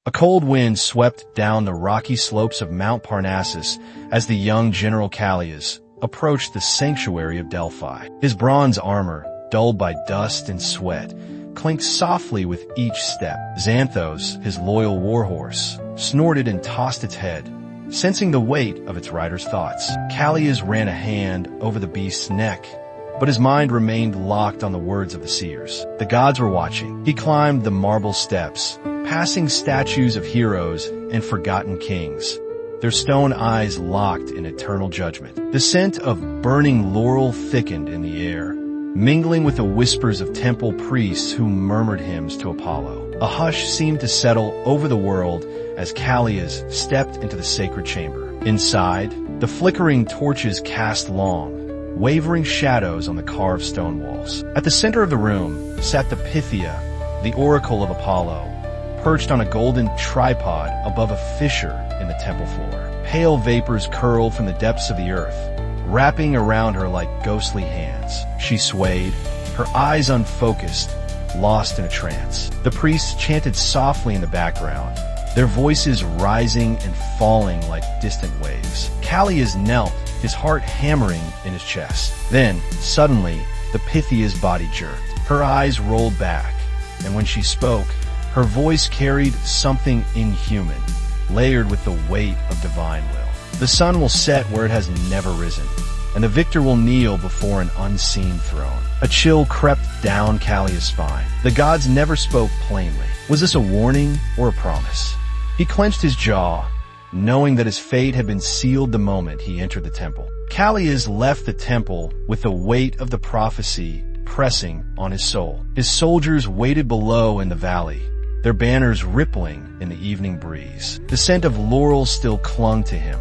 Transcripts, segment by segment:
A cold wind swept down the rocky slopes of Mount Parnassus as the young General Kallias approached the sanctuary of Delphi. His bronze armor, dulled by dust and sweat, clinked softly with each step. Xanthos, his loyal warhorse, snorted and tossed its head, sensing the weight of its rider's thoughts. Kallias ran a hand over the beast's neck, but his mind remained locked on the words of the seers. The gods were watching. He climbed the marble steps, passing statues of heroes and forgotten kings, their stone eyes locked in eternal judgment. The scent of burning laurel thickened in the air, mingling with the whispers of temple priests who murmured hymns to Apollo. A hush seemed to settle over the world as Kallias stepped into the sacred chamber. Inside, the flickering torches cast long, wavering shadows on the carved stone walls. At the center of the room sat the Pythia, the oracle of Apollo, perched on a golden tripod above a fissure in the temple floor. Pale vapors curled from the depths of the earth, wrapping around her like ghostly hands. She swayed, her eyes unfocused, lost in a trance. The priests chanted softly in the background, their voices rising and falling like distant waves. Kallias knelt, his heart hammering in his chest. Then, suddenly, the Pythia's body jerked. Her eyes rolled back, and when she spoke, her voice carried something inhuman, layered with the weight of divine will. The sun will set where it has never risen, and the victor will kneel before an unseen throne. A chill crept down Kallias' spine. The gods never spoke plainly. Was this a warning or a promise? He clenched his jaw, knowing that his fate had been sealed the moment he entered the temple. Kallias left the temple with the weight of the prophecy pressing on his soul. His soldiers waited below in the valley, their banners rippling in the evening breeze. The scent of laurel still clung to him,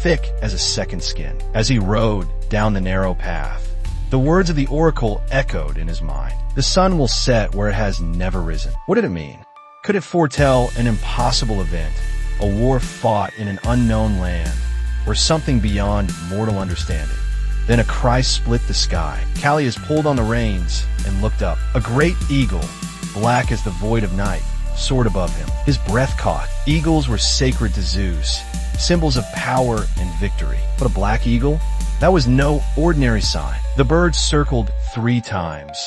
thick as a second skin. As he rode down the narrow path, the words of the oracle echoed in his mind. The sun will set where it has never risen. What did it mean? Could it foretell an impossible event, a war fought in an unknown land, or something beyond mortal understanding? Then a cry split the sky. Kallias pulled on the reins and looked up. A great eagle, black as the void of night, soared above him. His breath caught. Eagles were sacred to Zeus, symbols of power and victory. But a black eagle? That was no ordinary sign. The bird circled 3 times,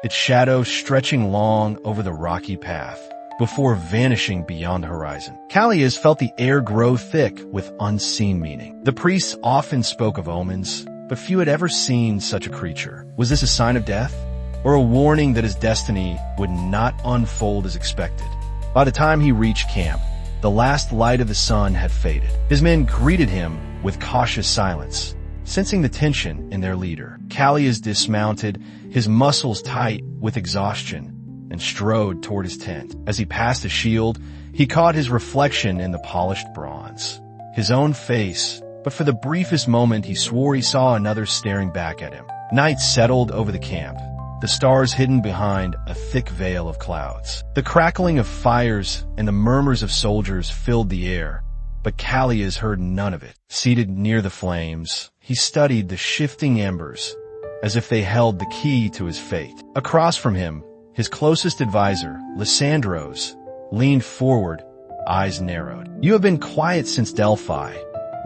its shadow stretching long over the rocky path, before vanishing beyond the horizon. Kallias felt the air grow thick with unseen meaning. The priests often spoke of omens, but few had ever seen such a creature. Was this a sign of death, or a warning that his destiny would not unfold as expected? By the time he reached camp, the last light of the sun had faded. His men greeted him with cautious silence, sensing the tension in their leader. Kallias dismounted, his muscles tight with exhaustion, and strode toward his tent. As he passed a shield, he caught his reflection in the polished bronze. His own face, but for the briefest moment he swore he saw another staring back at him. Night settled over the camp, the stars hidden behind a thick veil of clouds. The crackling of fires and the murmurs of soldiers filled the air, but Kallias heard none of it. Seated near the flames, he studied the shifting embers, as if they held the key to his fate. Across from him, his closest advisor, Lysandros, leaned forward, eyes narrowed. "You have been quiet since Delphi,"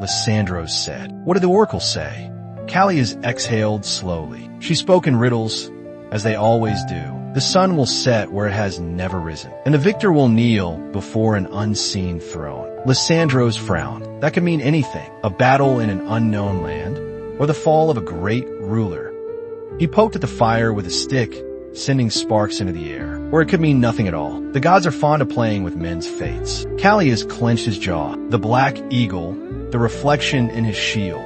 Lysandros said. "What did the oracle say?" Kallias exhaled slowly. "She spoke in riddles, as they always do. The sun will set where it has never risen, and the victor will kneel before an unseen throne." Lysandros frowned. That could mean anything: a battle in an unknown land, or the fall of a great ruler. He poked at the fire with a stick, sending sparks into the air. Or it could mean nothing at all. The gods are fond of playing with men's fates. Kallias clenched his jaw. The black eagle, the reflection in his shield.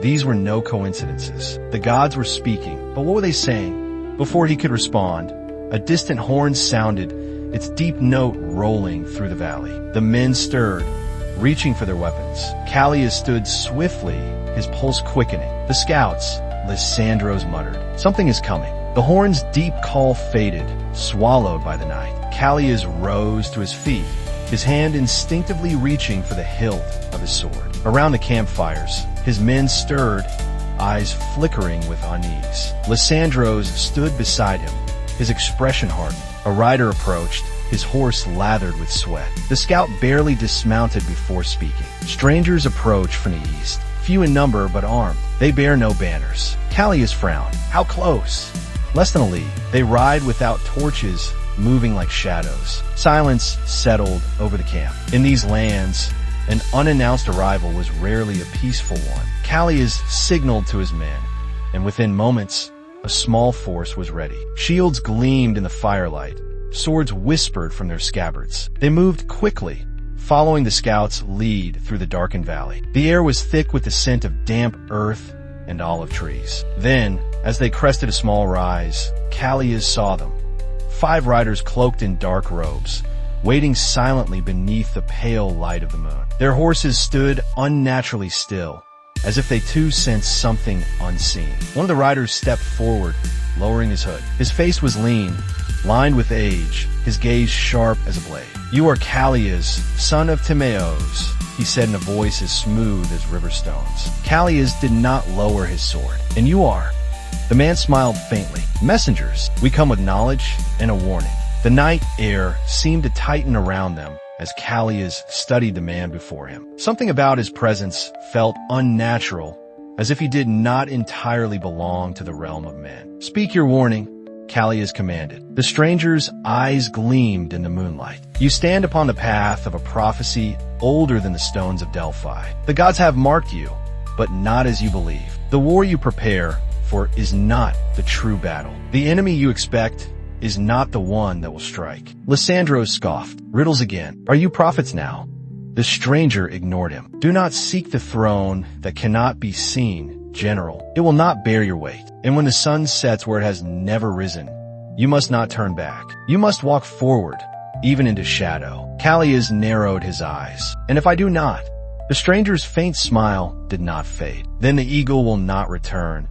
These were no coincidences. The gods were speaking, but what were they saying? Before he could respond, a distant horn sounded, its deep note rolling through the valley. The men stirred, reaching for their weapons. Kallias stood swiftly, his pulse quickening. "The scouts," Lysandros muttered. "Something is coming." The horn's deep call faded, swallowed by the night. Kallias rose to his feet, his hand instinctively reaching for the hilt of his sword. Around the campfires, his men stirred, eyes flickering with unease. Lysandros stood beside him, his expression hardened. A rider approached, his horse lathered with sweat. The scout barely dismounted before speaking. Strangers approach from the east, few in number but armed. They bear no banners. Kallias frowned. How close? Less than a league. They ride without torches, moving like shadows. Silence settled over the camp. In these lands, an unannounced arrival was rarely a peaceful one. Kallias signaled to his men, and within moments, a small force was ready. Shields gleamed in the firelight. Swords whispered from their scabbards. They moved quickly, following the scouts' lead through the darkened valley. The air was thick with the scent of damp earth and olive trees. Then, as they crested a small rise, Kallias saw them. 5 riders cloaked in dark robes, waiting silently beneath the pale light of the moon. Their horses stood unnaturally still, as if they too sensed something unseen. One of the riders stepped forward, lowering his hood. His face was lean, lined with age, his gaze sharp as a blade. "You are Kallias, son of Timaeus," he said in a voice as smooth as river stones. Kallias did not lower his sword. "And you are?" The man smiled faintly. "Messengers. We come with knowledge and a warning." The night air seemed to tighten around them as Kallias studied the man before him. Something about his presence felt unnatural, as if he did not entirely belong to the realm of men. "Speak your warning," Kallias commanded. The stranger's eyes gleamed in the moonlight. "You stand upon the path of a prophecy older than the stones of Delphi. The gods have marked you, but not as you believe. The war you prepare for is not the true battle. The enemy you expect is not the one that will strike." Lysandros scoffed. "Riddles again. Are you prophets now?" The stranger ignored him. "Do not seek the throne that cannot be seen, General. It will not bear your weight. And when the sun sets where it has never risen, you must not turn back. You must walk forward, even into shadow." Kallias narrowed his eyes. "And if I do not?" The stranger's faint smile did not fade. "Then the eagle will not return,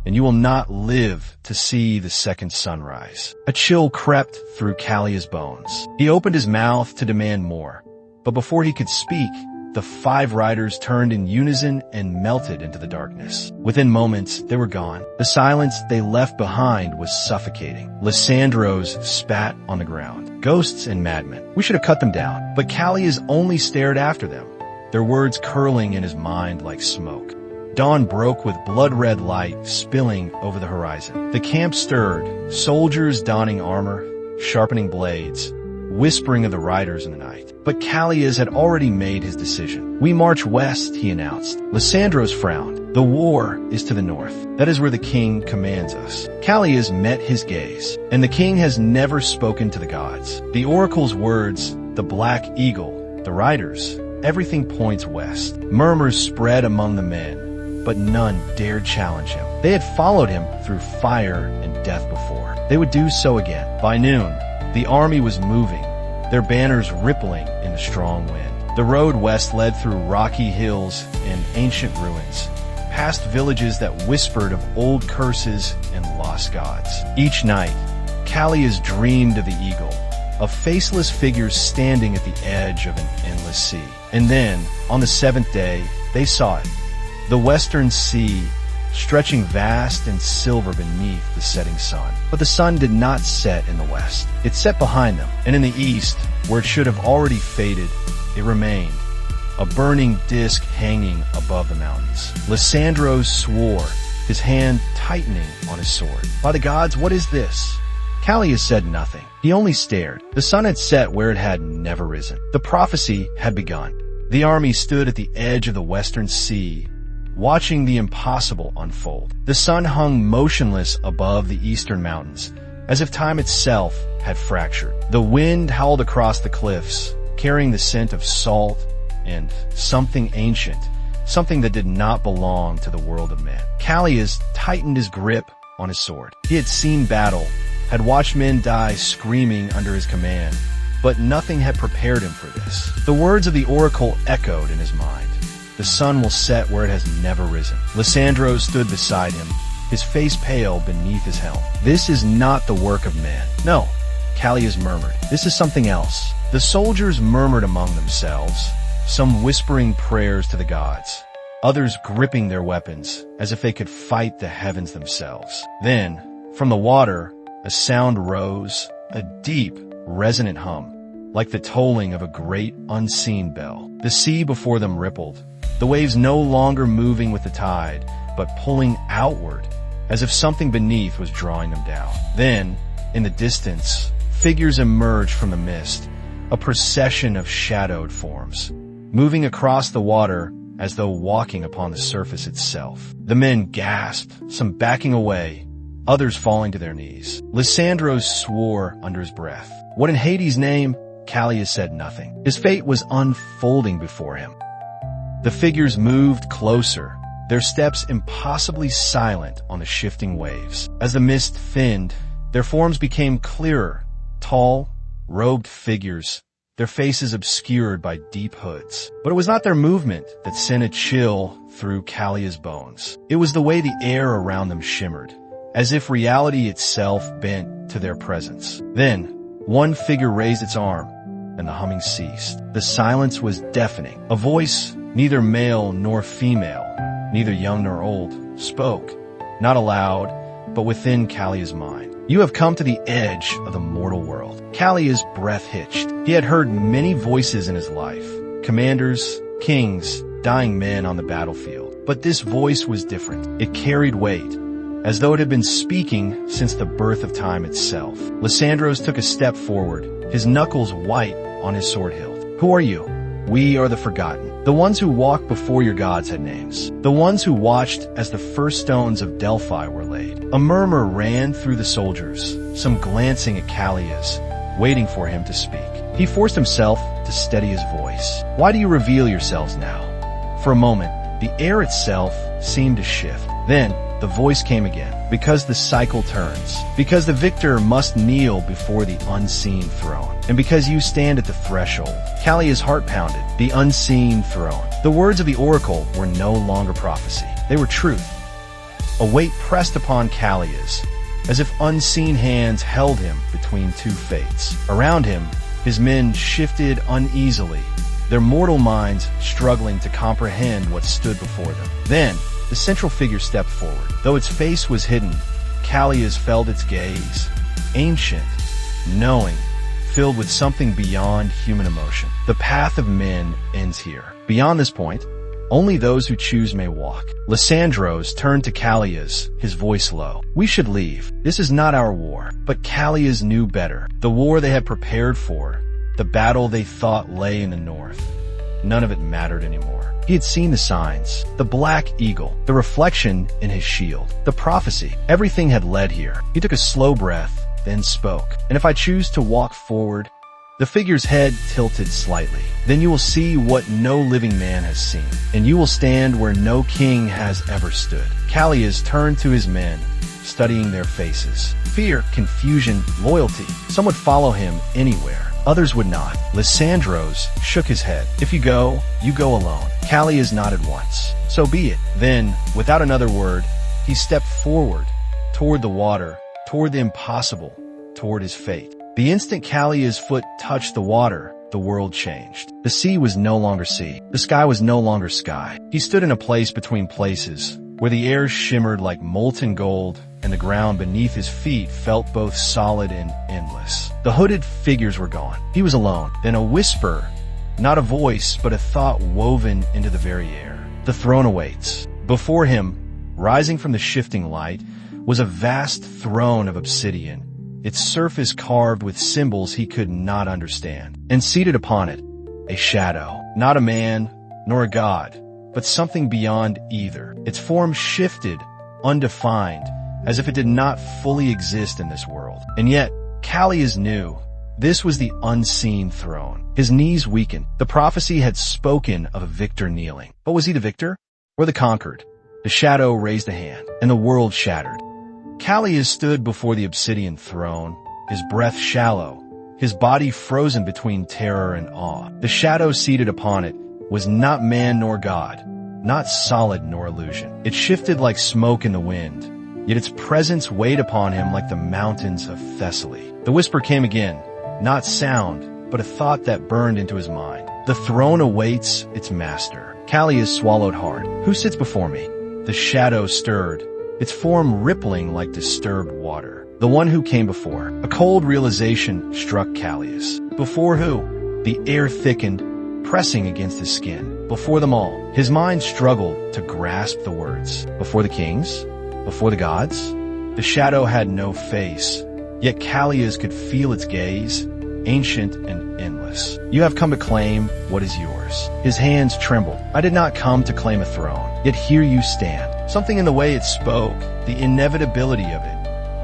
and you will not live to see the second sunrise." A chill crept through Kallias' bones. He opened his mouth to demand more, but before he could speak, the 5 riders turned in unison and melted into the darkness. Within moments, they were gone. The silence they left behind was suffocating. Lysandros spat on the ground. "Ghosts and madmen. We should have cut them down." But Kallias only stared after them, their words curling in his mind like smoke. Dawn broke with blood-red light spilling over the horizon. The camp stirred, soldiers donning armor, sharpening blades, whispering of the riders in the night. But Kallias had already made his decision. "We march west," he announced. Lysandros frowned. "The war is to the north. That is where the king commands us." Kallias met his gaze. "And the king has never spoken to the gods. The oracle's words, the black eagle, the riders, everything points west." Murmurs spread among the men, but none dared challenge him. They had followed him through fire and death before. They would do so again. By noon, the army was moving, their banners rippling in the strong wind. The road west led through rocky hills and ancient ruins, past villages that whispered of old curses and lost gods. Each night, Kallias dreamed of the eagle, of faceless figures standing at the edge of an endless sea. And then, on the 7th day, they saw it. The western sea, stretching vast and silver beneath the setting sun. But the sun did not set in the west. It set behind them, and in the east, where it should have already faded, it remained, a burning disk hanging above the mountains. Lysandros swore, his hand tightening on his sword. "By the gods, what is this?" Kallias said nothing. He only stared. The sun had set where it had never risen. The prophecy had begun. The army stood at the edge of the western sea, watching the impossible unfold. The sun hung motionless above the eastern mountains, as if time itself had fractured. The wind howled across the cliffs, carrying the scent of salt and something ancient, something that did not belong to the world of men. Kallias tightened his grip on his sword. He had seen battle, had watched men die screaming under his command, but nothing had prepared him for this. The words of the oracle echoed in his mind. The sun will set where it has never risen. Lysandros stood beside him, his face pale beneath his helm. "This is not the work of man." "No," Kallias murmured. "This is something else." The soldiers murmured among themselves, some whispering prayers to the gods, others gripping their weapons as if they could fight the heavens themselves. Then, from the water, a sound rose, a deep, resonant hum. like the tolling of a great unseen bell. The sea before them rippled, the waves no longer moving with the tide, but pulling outward, as if something beneath was drawing them down. Then, in the distance, figures emerged from the mist, a procession of shadowed forms, moving across the water as though walking upon the surface itself. The men gasped, some backing away, others falling to their knees. Lysandros swore under his breath. What in Hades' name? Kallias said nothing. His fate was unfolding before him. The figures moved closer, their steps impossibly silent on the shifting waves. As the mist thinned, their forms became clearer, tall, robed figures, their faces obscured by deep hoods. But it was not their movement that sent a chill through Kallias' bones. It was the way the air around them shimmered, as if reality itself bent to their presence. Then, one figure raised its arm, and the humming ceased. The silence was deafening. A voice, neither male nor female, neither young nor old, spoke, not aloud, but within Kallias' mind. You have come to the edge of the mortal world. Kallias' breath hitched. He had heard many voices in his life, commanders, kings, dying men on the battlefield. But this voice was different. It carried weight, as though it had been speaking since the birth of time itself. Lysandros took a step forward, his knuckles white on his sword hilt. Who are you? We are the forgotten, the ones who walked before your gods had names, the ones who watched as the first stones of Delphi were laid. A murmur ran through the soldiers, some glancing at Kallias, waiting for him to speak. He forced himself to steady his voice. Why do you reveal yourselves now? For a moment, the air itself seemed to shift. Then, the voice came again. Because the cycle turns. Because the victor must kneel before the unseen throne. And because you stand at the threshold. Kallias' heart pounded. The unseen throne. The words of the oracle were no longer prophecy. They were truth. A weight pressed upon Kallias, as if unseen hands held him between two fates. Around him, his men shifted uneasily, their mortal minds struggling to comprehend what stood before them. Then, the central figure stepped forward. Though its face was hidden, Kallias felt its gaze, ancient, knowing, filled with something beyond human emotion. The path of men ends here. Beyond this point, only those who choose may walk. Lysandros turned to Kallias, his voice low. We should leave. This is not our war. But Kallias knew better. The war they had prepared for, the battle they thought lay in the north. None of it mattered anymore. He had seen the signs, the black eagle, the reflection in his shield, the prophecy. Everything had led here. He took a slow breath, then spoke. And if I choose to walk forward, the figure's head tilted slightly. Then you will see what no living man has seen, and you will stand where no king has ever stood. Kallias turned to his men, studying their faces. Fear, confusion, loyalty. Some would follow him anywhere. Others would not. Lysandros shook his head. If you go alone. Kallias nodded once. So be it. Then, without another word, he stepped forward, toward the water, toward the impossible, toward his fate. The instant Kallias' foot touched the water, the world changed. The sea was no longer sea. The sky was no longer sky. He stood in a place between places, where the air shimmered like molten gold, and the ground beneath his feet felt both solid and endless. The hooded figures were gone. He was alone. Then a whisper, not a voice, but a thought woven into the very air. The throne awaits. Before him, rising from the shifting light, was a vast throne of obsidian, its surface carved with symbols he could not understand. And seated upon it, a shadow, not a man, nor a god, but something beyond either. Its form shifted, undefined, as if it did not fully exist in this world. And yet, Kallias knew this was the unseen throne. His knees weakened. The prophecy had spoken of a victor kneeling. But was he the victor or the conquered? The shadow raised a hand, and the world shattered. Kallias stood before the obsidian throne, his breath shallow, his body frozen between terror and awe. The shadow seated upon it was not man nor god, not solid nor illusion. It shifted like smoke in the wind, yet its presence weighed upon him like the mountains of Thessaly. The whisper came again, not sound, but a thought that burned into his mind. The throne awaits its master. Kallias swallowed hard. Who sits before me? The shadow stirred, its form rippling like disturbed water. The one who came before. A cold realization struck Kallias. Before who? The air thickened, pressing against his skin. Before them all. His mind struggled to grasp the words. Before the kings? Before the gods? The shadow had no face, yet Kallias could feel its gaze, ancient and endless. You have come to claim what is yours. His hands trembled. I did not come to claim a throne, yet here you stand. Something in the way it spoke, the inevitability of it,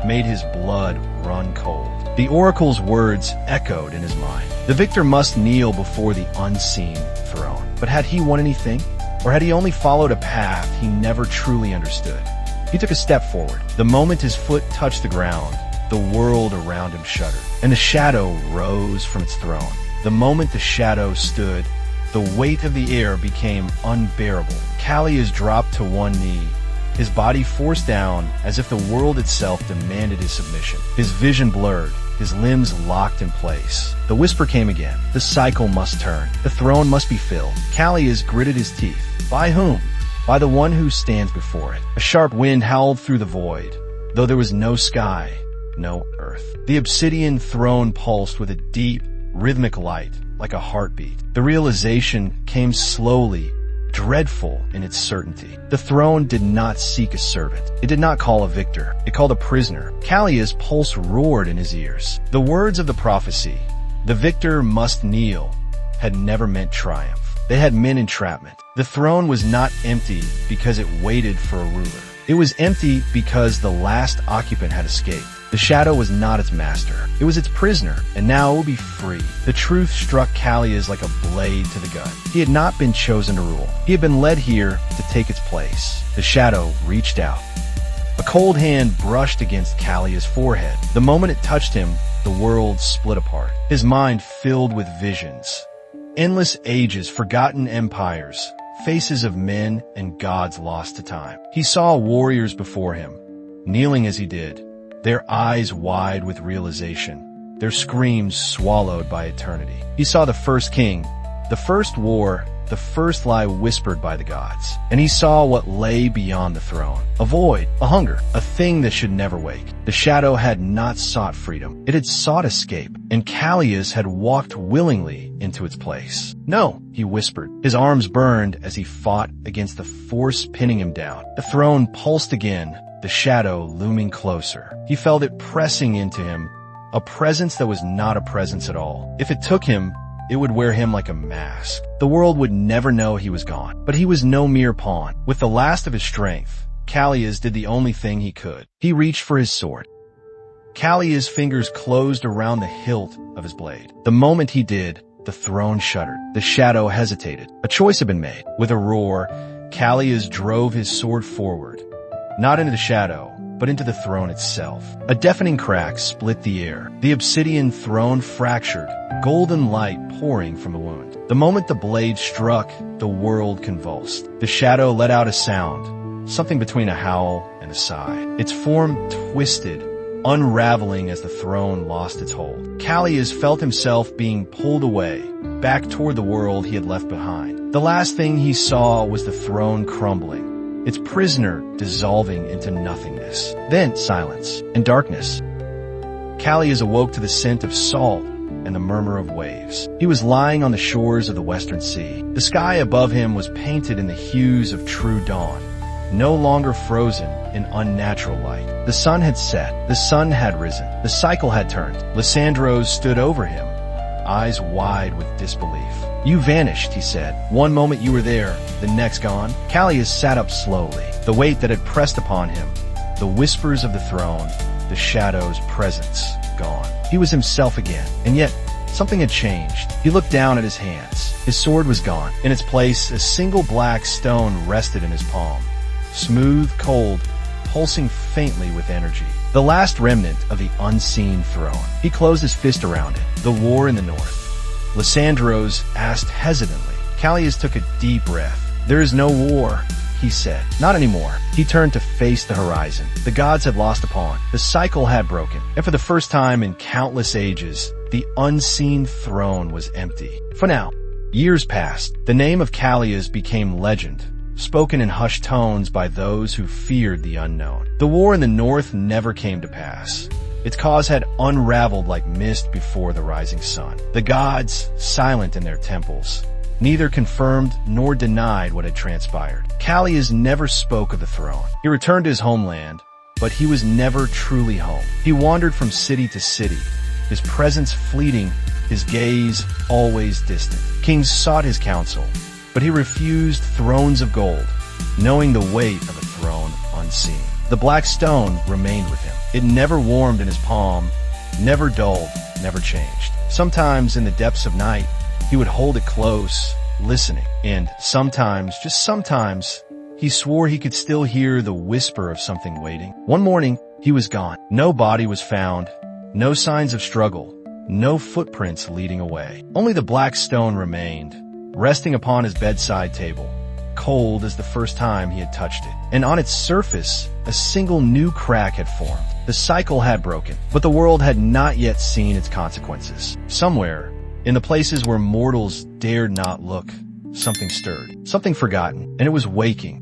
made his blood run cold. The oracle's words echoed in his mind. The victor must kneel before the unseen throne. But had he won anything? Or had he only followed a path he never truly understood? He took a step forward. The moment his foot touched the ground, the world around him shuddered, and the shadow rose from its throne. The moment the shadow stood, the weight of the air became unbearable. Kallias dropped to one knee, his body forced down as if the world itself demanded his submission. His vision blurred, his limbs locked in place. The whisper came again. The cycle must turn. The throne must be filled. Kallias gritted his teeth. By whom? By the one who stands before it. A sharp wind howled through the void, though there was no sky, no earth. The obsidian throne pulsed with a deep, rhythmic light, like a heartbeat. The realization came slowly, dreadful in its certainty. The throne did not seek a servant. It did not call a victor. It called a prisoner. Kallias' pulse roared in his ears. The words of the prophecy, "The victor must kneel," had never meant triumph. They had meant entrapment. The throne was not empty because it waited for a ruler. It was empty because the last occupant had escaped. The shadow was not its master. It was its prisoner, and now it would be free. The truth struck Kallias like a blade to the gut. He had not been chosen to rule. He had been led here to take its place. The shadow reached out. A cold hand brushed against Kallias' forehead. The moment it touched him, the world split apart. His mind filled with visions. Endless ages, forgotten empires, faces of men and gods lost to time. He saw warriors before him, kneeling as he did, their eyes wide with realization, their screams swallowed by eternity. He saw the first king, the first war, the first lie whispered by the gods. And he saw what lay beyond the throne. A void, a hunger, a thing that should never wake. The shadow had not sought freedom. It had sought escape, and Kallias had walked willingly into its place. "No," he whispered. His arms burned as he fought against the force pinning him down. The throne pulsed again, the shadow looming closer. He felt it pressing into him, a presence that was not a presence at all. If it took him, it would wear him like a mask. The world would never know he was gone. But he was no mere pawn. With the last of his strength, Kallias did the only thing he could. He reached for his sword. Kallias' fingers closed around the hilt of his blade. The moment he did, the throne shuddered. The shadow hesitated. A choice had been made. With a roar, Kallias drove his sword forward. Not into the shadow, but into the throne itself. A deafening crack split the air. The obsidian throne fractured, golden light pouring from the wound. The moment the blade struck, the world convulsed. The shadow let out a sound, something between a howl and a sigh. Its form twisted, unraveling as the throne lost its hold. Kallias felt himself being pulled away, back toward the world he had left behind. The last thing he saw was the throne crumbling, its prisoner dissolving into nothingness. Then silence and darkness. Kallias awoke to the scent of salt and the murmur of waves. He was lying on the shores of the western sea. The sky above him was painted in the hues of true dawn, no longer frozen in unnatural light. The sun had set. The sun had risen. The cycle had turned. Lysandros stood over him, eyes wide with disbelief. "You vanished," he said. "One moment you were there, the next gone." Kallias sat up slowly. The weight that had pressed upon him, the whispers of the throne, the shadow's presence, gone. He was himself again, and yet something had changed. He looked down at his hands. His sword was gone. In its place, a single black stone rested in his palm. Smooth, cold, pulsing faintly with energy. The last remnant of the unseen throne. He closed his fist around it. The war in the north. Lysandros asked hesitantly. Kallias took a deep breath. "There is no war," he said. "Not anymore." He turned to face the horizon. The gods had lost a pawn. The cycle had broken. And for the first time in countless ages, the unseen throne was empty. For now. Years passed. The name of Kallias became legend, spoken in hushed tones by those who feared the unknown. The war in the north never came to pass. Its cause had unraveled like mist before the rising sun. The gods, silent in their temples, neither confirmed nor denied what had transpired. Kallias never spoke of the throne. He returned to his homeland, but he was never truly home. He wandered from city to city, his presence fleeting, his gaze always distant. Kings sought his counsel, but he refused thrones of gold, knowing the weight of a throne unseen. The black stone remained with him. It never warmed in his palm, never dulled, never changed. Sometimes in the depths of night, he would hold it close, listening, and sometimes, just sometimes, he swore he could still hear the whisper of something waiting. One morning, he was gone. No body was found, no signs of struggle, no footprints leading away. Only the black stone remained, resting upon his bedside table, cold as the first time he had touched it. And on its surface, a single new crack had formed. The cycle had broken, but the world had not yet seen its consequences. Somewhere, in the places where mortals dared not look, something stirred, something forgotten, and it was waking.